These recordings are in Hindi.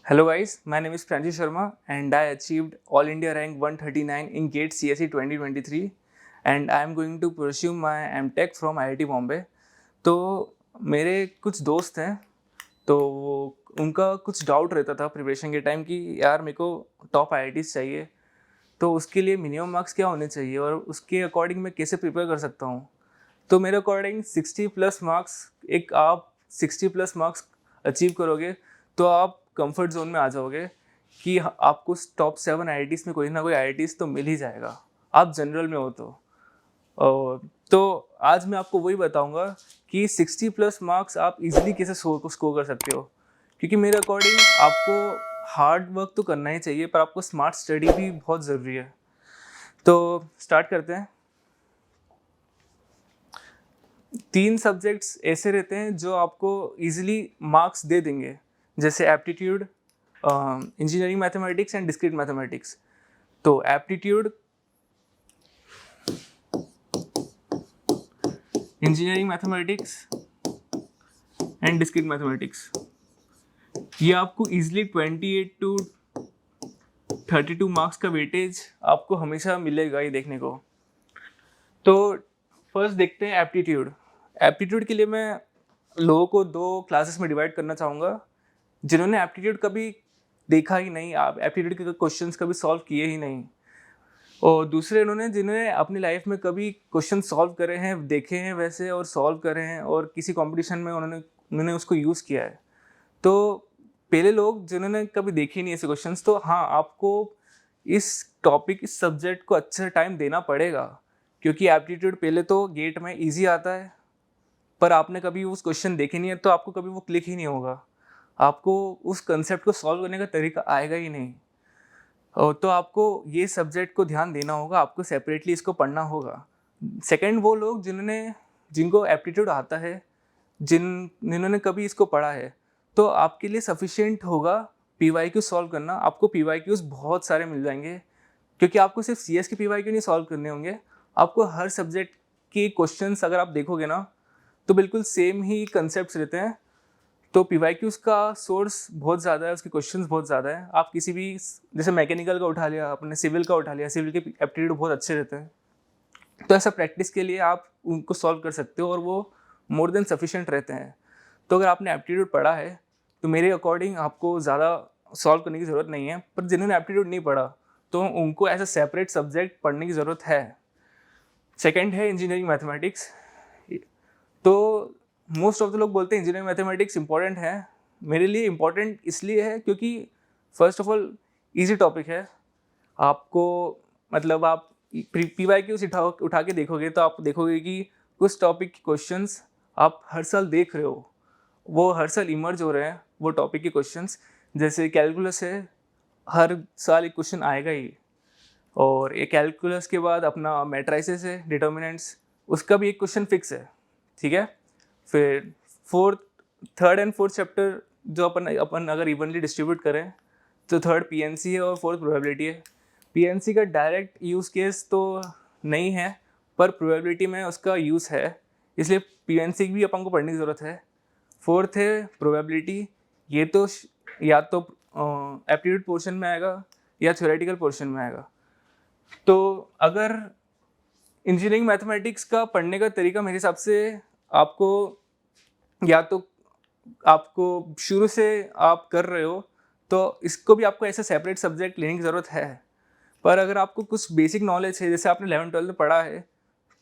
Hello guys, my name is Pranjit Sharma and I achieved All India rank 139 in GATE CSE 2023 and I am going to pursue my MTech from IIT Bombay। तो मेरे कुछ दोस्त हैं तो उनका कुछ डाउट रहता था प्रिपरेशन के टाइम कि यार मेरे को टॉप IITs चाहिए, तो उसके लिए मिनिमम मार्क्स क्या होने चाहिए और उसके अकॉर्डिंग मैं कैसे प्रिपेयर कर सकता हूँ। तो मेरे अकॉर्डिंग 60 प्लस मार्क्स, एक आप 60 प्लस मार्क्स अचीव करोगे तो आप कंफर्ट जोन में आ जाओगे कि आपको टॉप 7 IITs में कोई ना कोई IITs तो मिल ही जाएगा, आप जनरल में हो तो। तो आज मैं आपको वही बताऊंगा कि 60 प्लस मार्क्स आप इजीली कैसे स्कोर कर सकते हो, क्योंकि मेरे अकॉर्डिंग आपको हार्ड वर्क तो करना ही चाहिए पर आपको स्मार्ट स्टडी भी बहुत ज़रूरी है। तो स्टार्ट करते हैं। 3 सब्जेक्ट्स ऐसे रहते हैं जो आपको इजीली मार्क्स दे देंगे, जैसे aptitude, engineering mathematics and discrete mathematics. तो aptitude, engineering mathematics and discrete mathematics, ये आपको इजीली 28 टू 32 मार्क्स का वेटेज आपको हमेशा मिलेगा ये देखने को। तो फर्स्ट देखते हैं एप्टीट्यूड। एप्टीट्यूड के लिए मैं लोगों को 2 क्लासेस में डिवाइड करना चाहूँगा। जिन्होंने एप्टीट्यूड कभी देखा ही नहीं, आप एप्टीट्यूड के क्वेश्चंस कभी सॉल्व किए ही नहीं, और दूसरे उन्होंने जिन्होंने अपनी लाइफ में कभी क्वेश्चन सॉल्व करे हैं, देखे हैं वैसे और सॉल्व करे हैं और किसी कंपटीशन में उन्होंने उसको यूज़ किया है। तो पहले लोग जिन्होंने कभी देखे नहीं ऐसे क्वेश्चंस, तो हाँ, आपको इस टॉपिक, इस सब्जेक्ट को अच्छे टाइम देना पड़ेगा, क्योंकि एप्टीट्यूड पहले तो गेट में ईजी आता है पर आपने कभी उस क्वेश्चन देखे नहीं है तो आपको कभी वो क्लिक ही नहीं होगा, आपको उस कंसेप्ट को सॉल्व करने का तरीका आएगा ही नहीं। तो आपको ये सब्जेक्ट को ध्यान देना होगा, आपको सेपरेटली इसको पढ़ना होगा। सेकंड, वो लोग जिनको एप्टीट्यूड आता है, जिन्होंने कभी इसको पढ़ा है, तो आपके लिए सफिशिएंट होगा PYQ सॉल्व करना। आपको PYQs बहुत सारे मिल जाएंगे, क्योंकि आपको सिर्फ CS के PYQ नहीं सॉल्व करने होंगे, आपको हर सब्जेक्ट के क्वेश्चंस अगर आप देखोगे ना तो बिल्कुल सेम ही कंसेप्ट रहते हैं। तो PYQs का सोर्स बहुत ज़्यादा है, उसके क्वेश्चंस बहुत ज़्यादा है। आप किसी भी, जैसे मैकेनिकल का उठा लिया, अपने सिविल का उठा लिया, सिविल के एप्टीट्यूड बहुत अच्छे रहते हैं, तो ऐसा प्रैक्टिस के लिए आप उनको सॉल्व कर सकते हो और वो मोर देन सफिशिएंट रहते हैं। तो अगर आपने एप्टीट्यूड पढ़ा है तो मेरे अकॉर्डिंग आपको ज़्यादा सॉल्व करने की ज़रूरत नहीं है, पर जिन्होंने एप्टीट्यूड नहीं पढ़ा तो उनको एज अ सेपरेट सब्जेक्ट पढ़ने की ज़रूरत है। सेकेंड है इंजीनियरिंग मैथमेटिक्स। तो मोस्ट ऑफ द लोग बोलते हैं इंजीनियरिंग मैथमेटिक्स इंपॉर्टेंट है। मेरे लिए इम्पॉर्टेंट इसलिए है क्योंकि first of all easy topic है। आपको, मतलब आप PYQs उठा के देखोगे तो आप देखोगे कि कुछ टॉपिक के क्वेश्चंस आप हर साल देख रहे हो, वो हर साल इमर्ज हो रहे हैं वो टॉपिक के क्वेश्चंस। जैसे कैलकुलस है, हर साल एक क्वेश्चन आएगा ही, और ये कैलकुलस के बाद अपना मैट्राइसेस है, डिटर्मिनेंट्स, उसका भी एक क्वेश्चन फिक्स है, ठीक है। फिर थर्ड एंड फोर्थ चैप्टर जो अपन अगर इवनली डिस्ट्रीब्यूट करें तो थर्ड PNC है और फोर्थ प्रोबेबिलिटी है। PNC का डायरेक्ट यूज़ केस तो नहीं है पर प्रोबेबिलिटी में उसका यूज़ है, इसलिए PNC भी अपन को पढ़ने की ज़रूरत है। फोर्थ है प्रोबेबिलिटी, ये तो या तो एप्टीट्यूड पोर्शन में आएगा या थ्योरेटिकल पोर्शन में आएगा। तो अगर इंजीनियरिंग मैथमेटिक्स का पढ़ने का तरीका मेरे हिसाब से, आपको या तो आपको शुरू से आप कर रहे हो तो इसको भी आपको ऐसे सेपरेट सब्जेक्ट लेने की ज़रूरत है। पर अगर आपको कुछ बेसिक नॉलेज है, जैसे आपने 11th-12th में पढ़ा है,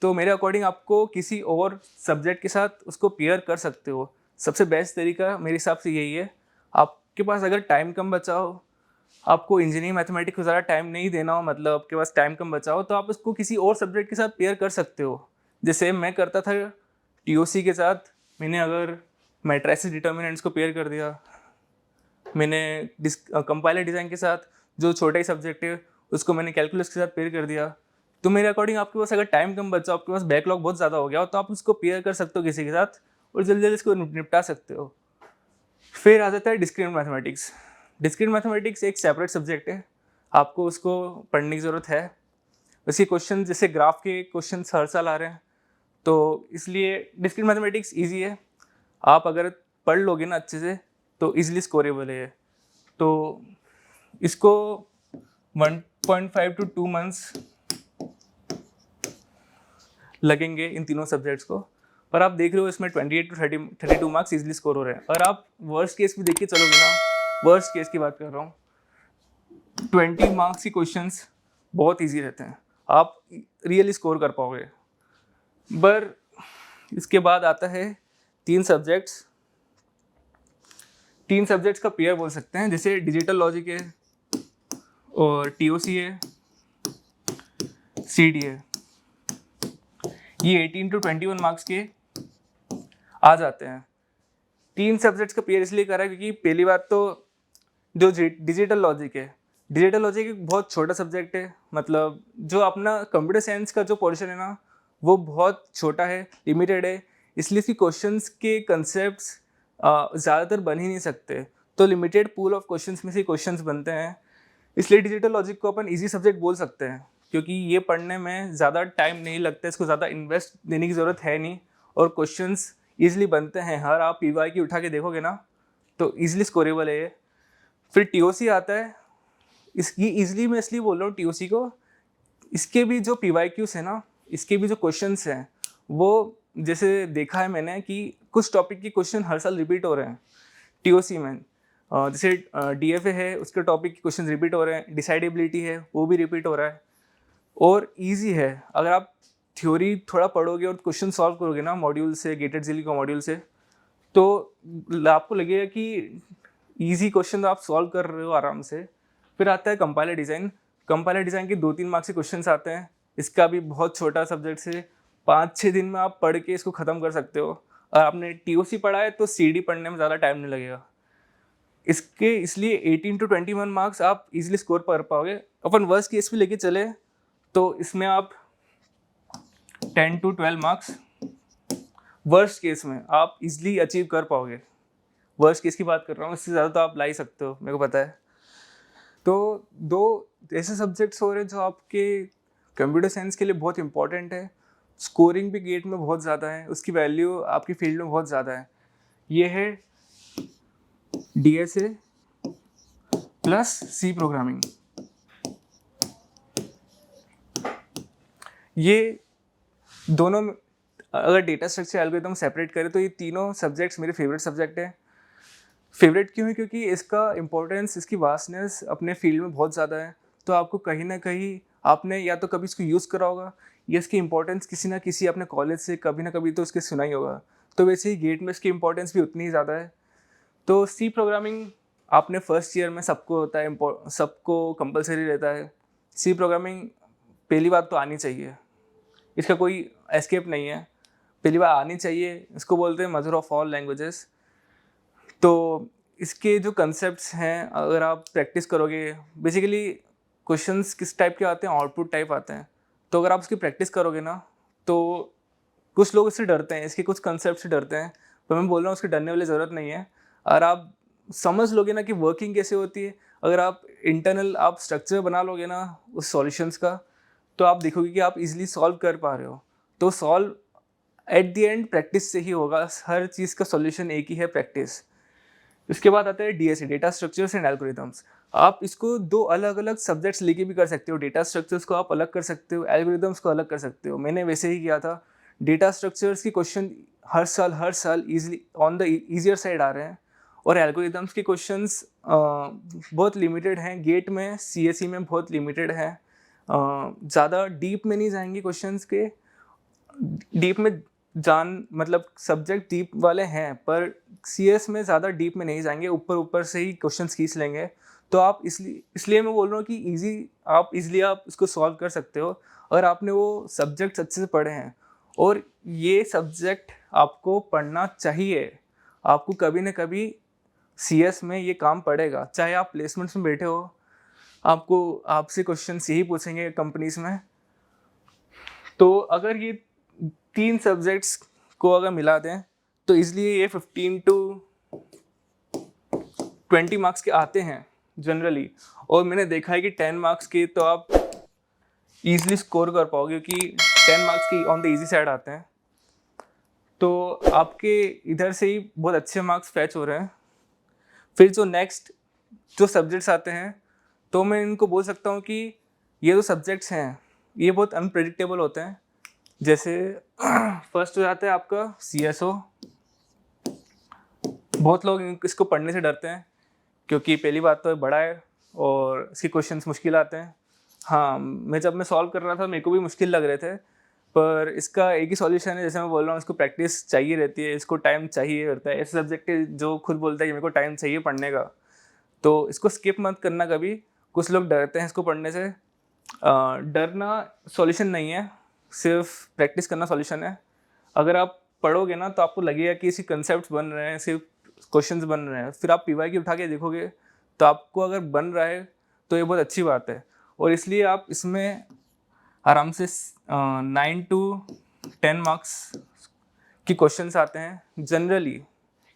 तो मेरे अकॉर्डिंग आपको किसी और सब्जेक्ट के साथ उसको पेयर कर सकते हो। सबसे बेस्ट तरीका मेरे हिसाब से यही है। आपके पास अगर टाइम कम बचा हो, आपको इंजीनियरिंग मैथमेटिक्स को ज़्यादा टाइम नहीं देना हो, मतलब आपके पास टाइम कम बचा हो, तो आप उसको किसी और सब्जेक्ट के साथ पेयर कर सकते हो। जैसे मैं करता था TOC के साथ, मैंने अगर मैट्रिसेस डिटर्मिनेंट्स को पेयर कर दिया, मैंने कंपाइलर डिज़ाइन के साथ जो छोटा ही सब्जेक्ट है उसको मैंने कैलकुलस के साथ पेयर कर दिया, तो मेरे अकॉर्डिंग आपके पास अगर टाइम कम बचा, आपके पास बैकलॉग बहुत ज़्यादा हो गया हो, तो आप उसको पेयर कर सकते हो किसी के साथ और जल्दी जल्दी इसको निपटा सकते हो। फिर आ जाता है डिस्क्रीट मैथमेटिक्स। डिस्क्रीट मैथमेटिक्स एक सेपरेट सब्जेक्ट है, आपको उसको पढ़ने की ज़रूरत है। उसके क्वेश्चन, जैसे ग्राफ के क्वेश्चन हर साल आ रहे हैं, तो इसलिए डिस्क्रीट मैथमेटिक्स ईजी है। आप अगर पढ़ लोगे ना अच्छे से तो ईजिली स्कोरेबल है। तो इसको 1.5 to 2 मंथ्स लगेंगे इन तीनों सब्जेक्ट्स को, पर आप देख रहे हो इसमें 28 to 32 मार्क्स इजीली स्कोर हो रहे हैं। और आप वर्स्ट केस भी देख के चलोगे ना, वर्स्ट केस की बात कर रहा हूँ, 20 मार्क्स के क्वेश्चंस बहुत इजी रहते हैं, आप रियली स्कोर कर पाओगे। पर इसके बाद आता है तीन सब्जेक्ट्स का पेयर बोल सकते हैं, जैसे डिजिटल लॉजिक है और TOC है, CD है। ये 18 to 21 मार्क्स के आ जाते हैं। तीन सब्जेक्ट्स का पेयर इसलिए करा क्योंकि पहली बात तो जो डिजिटल लॉजिक है, डिजिटल लॉजिक एक बहुत छोटा सब्जेक्ट है, मतलब जो अपना कंप्यूटर साइंस का जो पोर्शन है ना वो बहुत छोटा है, लिमिटेड है, इसलिए इसकी क्वेश्चंस के कंसेप्ट्स ज़्यादातर बन ही नहीं सकते, तो लिमिटेड पूल ऑफ क्वेश्चंस में से क्वेश्चंस बनते हैं। इसलिए डिजिटल लॉजिक को अपन इजी सब्जेक्ट बोल सकते हैं, क्योंकि ये पढ़ने में ज़्यादा टाइम नहीं लगता, इसको ज़्यादा इन्वेस्ट देने की ज़रूरत है नहीं, और क्वेश्चंस ईजिली बनते हैं। हर आप PY की उठा के देखोगे ना तो ईजिली स्कोरेबल है ये। फिर TOC आता है, इसकी ईजिली मैं इसलिए बोल रहा हूँ TOC को, इसके भी जो PYQs है ना, इसके भी जो क्वेश्चंस हैं वो जैसे देखा है मैंने कि कुछ टॉपिक के क्वेश्चन हर साल रिपीट हो रहे हैं TOC में। जैसे DFA है, उसके टॉपिक के क्वेश्चन रिपीट हो रहे हैं, डिसाइडेबिलिटी है वो भी रिपीट हो रहा है, और ईजी है। अगर आप थ्योरी थोड़ा पढ़ोगे और क्वेश्चन सॉल्व करोगे ना मॉड्यूल से, गेटेड जिली का मॉड्यूल से, तो आपको लगेगा कि ईजी क्वेश्चन आप सॉल्व कर रहे हो आराम से। फिर आता है कंपाइलर डिज़ाइन। कंपाइलर डिज़ाइन के 2-3 मार्क्स के क्वेश्चन आते हैं, इसका भी बहुत छोटा सब्जेक्ट से 5-6 दिन में आप पढ़ के इसको ख़त्म कर सकते हो। और आपने TOC पढ़ा है तो CD पढ़ने में ज़्यादा टाइम नहीं लगेगा। इसके इसलिए 18 to 21 मार्क्स आप इजीली स्कोर कर पाओगे। अपन वर्स्ट केस भी लेके चले तो इसमें आप 10 to 12 मार्क्स वर्स्ट केस में आप इजीली अचीव कर पाओगे। वर्स्ट केस की बात कर रहा हूँ, इससे ज़्यादा तो आप ला ही सकते हो, मेरे को पता है। तो दो ऐसे सब्जेक्ट्स हो रहे हैं जो आपके कंप्यूटर साइंस के लिए बहुत इंपॉर्टेंट है, स्कोरिंग भी गेट में बहुत ज़्यादा है, उसकी वैल्यू आपकी फील्ड में बहुत ज़्यादा है। ये है DSA प्लस C प्रोग्रामिंग। ये दोनों अगर डेटा स्ट्रक्चर एल्गोरिथम सेपरेट करें तो ये तीनों सब्जेक्ट्स मेरे फेवरेट सब्जेक्ट हैं। फेवरेट क्यों है? क्योंकि इसका इम्पोर्टेंस, इसकी वास्टनेस अपने फील्ड में बहुत ज़्यादा है, तो आपको कहीं ना कहीं आपने या तो कभी इसको यूज़ करा होगा या इसकी इम्पोर्टेंस किसी ना किसी अपने कॉलेज से कभी ना कभी तो इसके सुना ही होगा। तो वैसे ही गेट में इसकी इम्पोर्टेंस भी उतनी ही ज़्यादा है। तो C प्रोग्रामिंग आपने फर्स्ट ईयर में सबको होता है, सबको कंपलसरी रहता है। C प्रोग्रामिंग पहली बात तो आनी चाहिए, इसका कोई एस्केप नहीं है, पहली बार आनी चाहिए। इसको बोलते हैं मदर ऑफ ऑल लैंग्वेजेस। तो इसके जो कंसेप्ट्स हैं अगर आप प्रैक्टिस करोगे, बेसिकली क्वेश्चंस किस टाइप के आते हैं, आउटपुट टाइप आते हैं, तो अगर आप उसकी प्रैक्टिस करोगे ना तो कुछ लोग इससे डरते हैं, इसके कुछ कंसेप्ट से डरते हैं, पर मैं बोल रहा हूँ उसके डरने वाली ज़रूरत नहीं है। और आप समझ लोगे ना कि वर्किंग कैसे होती है, अगर आप इंटरनल आप स्ट्रक्चर बना लोगे ना उस सॉल्यूशंस का, तो आप देखोगे कि आप इजीली सॉल्व कर पा रहे हो। तो solve at the end practice से ही होगा, हर चीज़ का सॉल्यूशन एक ही है, प्रैक्टिस। इसके बाद आता है DSA, data structures and algorithms. आप इसको दो अलग अलग सब्जेक्ट्स लेके भी कर सकते हो, डेटा स्ट्रक्चर्स को आप अलग कर सकते हो, एल्गोरिथम्स को अलग कर सकते हो। मैंने वैसे ही किया था। डेटा स्ट्रक्चर्स के क्वेश्चन हर साल easily on the easier side आ रहे हैं, और एल्गोरिथम्स के क्वेश्चंस बहुत लिमिटेड हैं, गेट में CSE में बहुत लिमिटेड है, ज़्यादा डीप में नहीं जाएंगे क्वेश्चंस के। डीप में मतलब सब्जेक्ट डीप वाले हैं, पर CS में ज़्यादा डीप में नहीं जाएंगे, ऊपर ऊपर से ही क्वेश्चंस खींच लेंगे। तो आप इसलिए मैं बोल रहा हूँ कि आप इसको सॉल्व कर सकते हो अगर आपने वो सब्जेक्ट अच्छे से पढ़े हैं। और ये सब्जेक्ट आपको पढ़ना चाहिए, आपको कभी ना कभी CS में ये काम पड़ेगा, चाहे आप प्लेसमेंट्स में बैठे हो, आपसे क्वेश्चन यही पूछेंगे कंपनीज में। तो अगर ये तीन सब्जेक्ट्स को अगर मिला दें तो इसलिए ये 15 to 20 मार्क्स के आते हैं जनरली, और मैंने देखा है कि 10 मार्क्स के तो आप इजीली स्कोर कर पाओगे, क्योंकि 10 मार्क्स की ऑन द इजी साइड आते हैं। तो आपके इधर से ही बहुत अच्छे मार्क्स फैच हो रहे हैं। फिर जो नेक्स्ट जो सब्जेक्ट्स आते हैं तो मैं इनको बोल सकता हूँ कि ये जो सब्जेक्ट्स हैं ये बहुत अनप्रेडिक्टेबल होते हैं। जैसे फर्स्ट हो जाता है आपका CSO। बहुत लोग इसको पढ़ने से डरते हैं क्योंकि पहली बात तो ये बड़ा है और इसके क्वेश्चंस मुश्किल आते हैं। हाँ, जब मैं सॉल्व कर रहा था मेरे को भी मुश्किल लग रहे थे, पर इसका एक ही सॉल्यूशन है, जैसे मैं बोल रहा हूँ, इसको प्रैक्टिस चाहिए रहती है, इसको टाइम चाहिए रहता है। ऐसे सब्जेक्ट है जो खुद बोलता है कि मेरे को टाइम चाहिए पढ़ने का, तो इसको स्किप मत करना कभी। कुछ लोग डरते हैं इसको पढ़ने से। डरना सॉल्यूशन नहीं है, सिर्फ प्रैक्टिस करना सॉल्यूशन है। अगर आप पढ़ोगे ना तो आपको लगेगा कि इसी कंसेप्ट बन रहे हैं, सिर्फ क्वेश्चंस बन रहे हैं। फिर आप PYQ उठा के देखोगे तो आपको अगर बन रहा है तो ये बहुत अच्छी बात है। और इसलिए आप इसमें आराम से 9 to 10 मार्क्स की क्वेश्चंस आते हैं, जनरली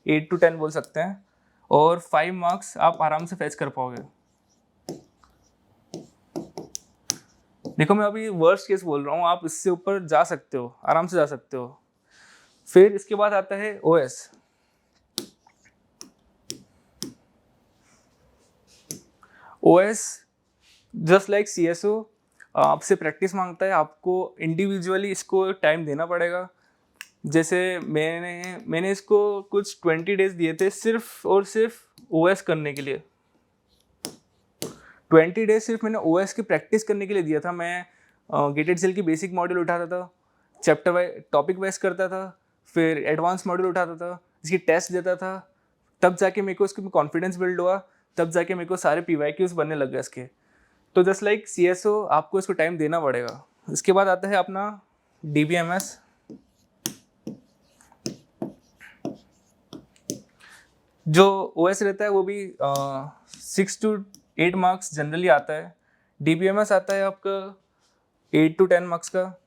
8 to 10 बोल सकते हैं, और 5 मार्क्स आप आराम से फेच कर पाओगे। देखो मैं अभी वर्स्ट केस बोल रहा हूँ, आप इससे ऊपर जा सकते हो, आराम से जा सकते हो। फिर इसके बाद आता है OS। OS just like CSO आपसे प्रैक्टिस मांगता है, आपको इंडिविजुअली इसको टाइम देना पड़ेगा। जैसे मैंने इसको कुछ 20 डेज दिए थे सिर्फ और सिर्फ OS करने के लिए। 20 डेज सिर्फ मैंने OS की प्रैक्टिस करने के लिए दिया था। मैं गेटेड सेल की बेसिक मॉड्यूल उठाता था, चैप्टर वाइज टॉपिक वाइज करता था, फिर एडवांस मॉड्यूल उठाता था, इसकी टेस्ट देता था, तब जाके मेरे को इसके कॉन्फिडेंस बिल्ड हुआ, तब जाके मेरे को सारे PYQs बनने लग गए इसके। तो जस्ट लाइक CSO आपको इसको टाइम देना पड़ेगा। इसके बाद आता है अपना DBMS। जो OS रहता है वो भी 6 to 8 मार्क्स जनरली आता है। DBMS आता है आपका 8 to 10 मार्क्स का।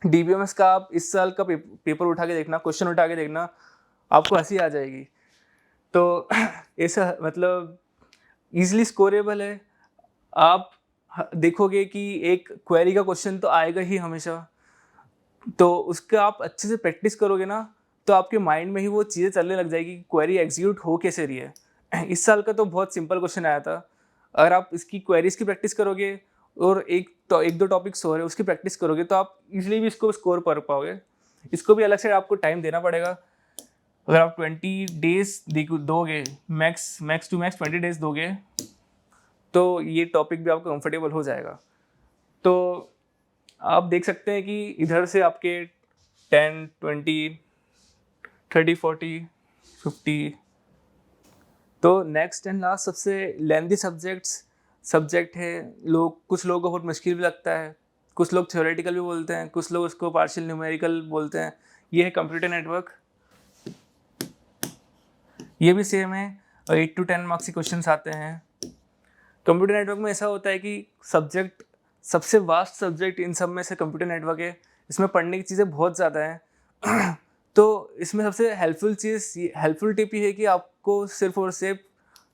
DBMS का आप इस साल का पेपर उठा के देखना, क्वेश्चन उठा के देखना, आपको हंसी आ जाएगी। तो ऐसा मतलब इजीली स्कोरेबल है। आप देखोगे कि एक क्वेरी का क्वेश्चन तो आएगा ही हमेशा, तो उसका आप अच्छे से प्रैक्टिस करोगे ना तो आपके माइंड में ही वो चीज़ें चलने लग जाएगी कि क्वेरी एग्जीक्यूट हो कैसे रही है। इस साल का तो बहुत सिंपल क्वेश्चन आया था। अगर आप इसकी क्वेरीज की प्रैक्टिस करोगे और एक दो टॉपिक्स हो रहे उसकी प्रैक्टिस करोगे तो आप इजीली भी इसको स्कोर कर पाओगे। इसको भी अलग से आपको टाइम देना पड़ेगा। अगर आप 20 डेज दोगे, मैक्स टू मैक्स 20 डेज दोगे, तो ये टॉपिक भी आपको कंफर्टेबल हो जाएगा। तो आप देख सकते हैं कि इधर से आपके 10, 20, 30, 40, 50। तो नेक्स्ट एंड लास्ट सबसे लेंथी सब्जेक्ट है। कुछ लोगों को बहुत मुश्किल भी लगता है, कुछ लोग थ्योरेटिकल भी बोलते हैं, कुछ लोग उसको पार्शियल न्यूमेरिकल बोलते हैं। ये है कंप्यूटर नेटवर्क। ये भी सेम है, 8 to 10 मार्क्स के क्वेश्चंस आते हैं। कंप्यूटर नेटवर्क में ऐसा होता है कि सब्जेक्ट सबसे वास्ट सब्जेक्ट इन सब में से कंप्यूटर नेटवर्क है। इसमें पढ़ने की चीज़ें बहुत ज़्यादा हैं। तो इसमें सबसे हेल्पफुल टिप ये है कि आपको सिर्फ और सिर्फ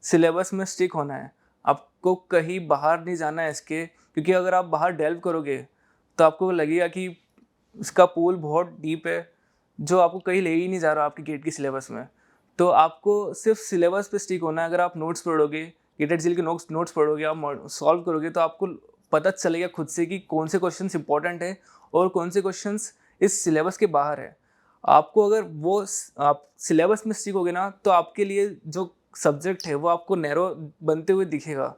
सिलेबस में स्टिक होना है। आपको कहीं बाहर नहीं जाना है इसके, क्योंकि अगर आप बाहर डेल्व करोगे तो आपको लगेगा कि इसका पूल बहुत डीप है जो आपको कहीं ले ही नहीं जा रहा आपकी गेट की सिलेबस में। तो आपको सिर्फ सिलेबस पे स्टिक होना है। अगर आप नोट्स पढ़ोगे, गेटेड सेल के नोट्स पढ़ोगे, आप सॉल्व करोगे, तो आपको पता चलेगा खुद से कि कौन से क्वेश्चंस इंपॉर्टेंट है और कौन से क्वेश्चंस इस सिलेबस के बाहर है। आपको अगर वो आप सिलेबस में स्टिक होगे ना तो आपके लिए जो सब्जेक्ट है वो आपको नैरो बनते हुए दिखेगा।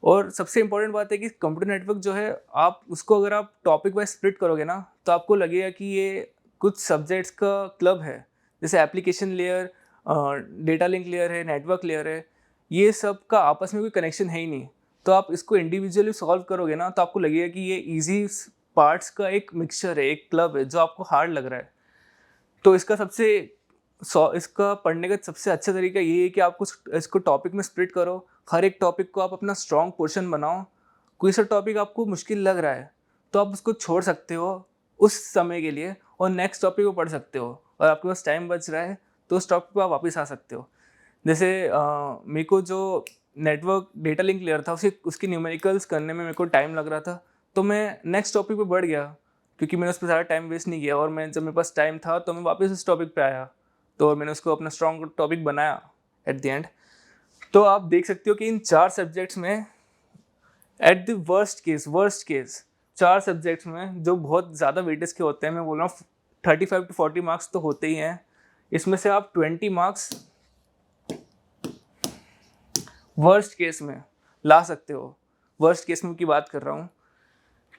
और सबसे इम्पोर्टेंट बात है कि कंप्यूटर नेटवर्क जो है, आप उसको अगर आप टॉपिक वाइज स्प्लिट करोगे ना तो आपको लगेगा कि ये कुछ सब्जेक्ट्स का क्लब है। जैसे application layer, data link layer है, नेटवर्क लेयर है, ये सब का आपस में कोई कनेक्शन है ही नहीं। तो आप इसको इंडिविजुअली सॉल्व करोगे ना तो आपको लगेगा कि ये ईजी पार्ट्स का एक मिक्सचर है, एक क्लब है जो आपको हार्ड लग रहा है। तो इसका पढ़ने का सबसे अच्छा तरीका ये है कि आप इसको टॉपिक में स्प्लिट करो। हर एक टॉपिक को आप अपना स्ट्रॉन्ग पोर्शन बनाओ। कोई सा टॉपिक आपको मुश्किल लग रहा है तो आप उसको छोड़ सकते हो उस समय के लिए और नेक्स्ट टॉपिक को पढ़ सकते हो, और आपके पास टाइम बच रहा है तो उस टॉपिक पर आप वापस आ सकते हो। जैसे मेरे को जो नेटवर्क डेटा लिंक लेयर था उसकी न्यूमेरिकल्स करने में मेरे को टाइम लग रहा था, तो मैं नेक्स्ट टॉपिक पे बढ़ गया क्योंकि मैंने उस पर ज़्यादा टाइम वेस्ट नहीं किया। और जब मेरे पास टाइम था तो मैं वापस उस टॉपिक पे आया। तो मैंने उसको अपना स्ट्रॉन्ग टॉपिक बनाया एट द एंड। तो आप देख सकते हो कि इन 4 सब्जेक्ट्स में at the worst case 4 subjects में जो बहुत ज़्यादा वेटेज के होते हैं, मैं बोल रहा हूँ 35 to 40 मार्क्स तो होते ही हैं, इसमें से आप 20 मार्क्स वर्स्ट केस में ला सकते हो। वर्स्ट केस में की बात कर रहा हूँ,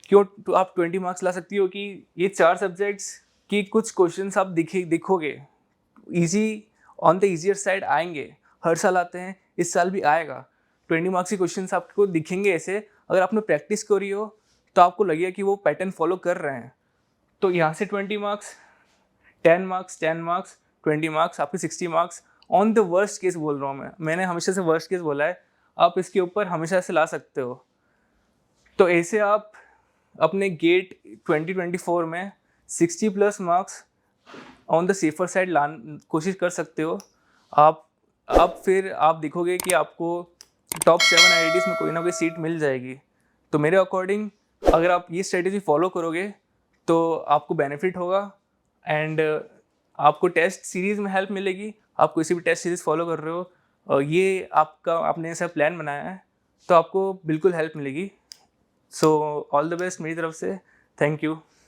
क्यों तो आप 20 मार्क्स ला सकती हो कि ये 4 सब्जेक्ट्स की कुछ क्वेश्चंस आप दिखोगे easy, on the easier side आएंगे, हर साल आते हैं, इस साल भी आएगा। 20 मार्क्स के क्वेश्चंस आपको दिखेंगे ऐसे, अगर आपने प्रैक्टिस करी हो तो आपको लगेगा कि वो पैटर्न फॉलो कर रहे हैं। तो यहाँ से 20 मार्क्स, 10 मार्क्स, 10 मार्क्स, 20 मार्क्स, आपके 60 marks on the worst case बोल रहा हूँ मैंने हमेशा से वर्स्ट केस बोला है, आप इसके ऊपर हमेशा से ला सकते हो। तो ऐसे आप अपने गेट 2024 में 60+ marks on the safer side कोशिश कर सकते हो। आप फिर आप देखोगे कि आपको टॉप 7 IITs में कोई ना कोई सीट मिल जाएगी। तो मेरे अकॉर्डिंग अगर आप ये स्ट्रेटेजी फॉलो करोगे तो आपको बेनिफिट होगा एंड आपको टेस्ट सीरीज़ में हेल्प मिलेगी। आप कोई सी भी टेस्ट सीरीज़ फॉलो कर रहे हो, ये आपने ऐसा प्लान बनाया है तो आपको बिल्कुल हेल्प मिलेगी। सो ऑल द बेस्ट मेरी तरफ से, थैंक यू।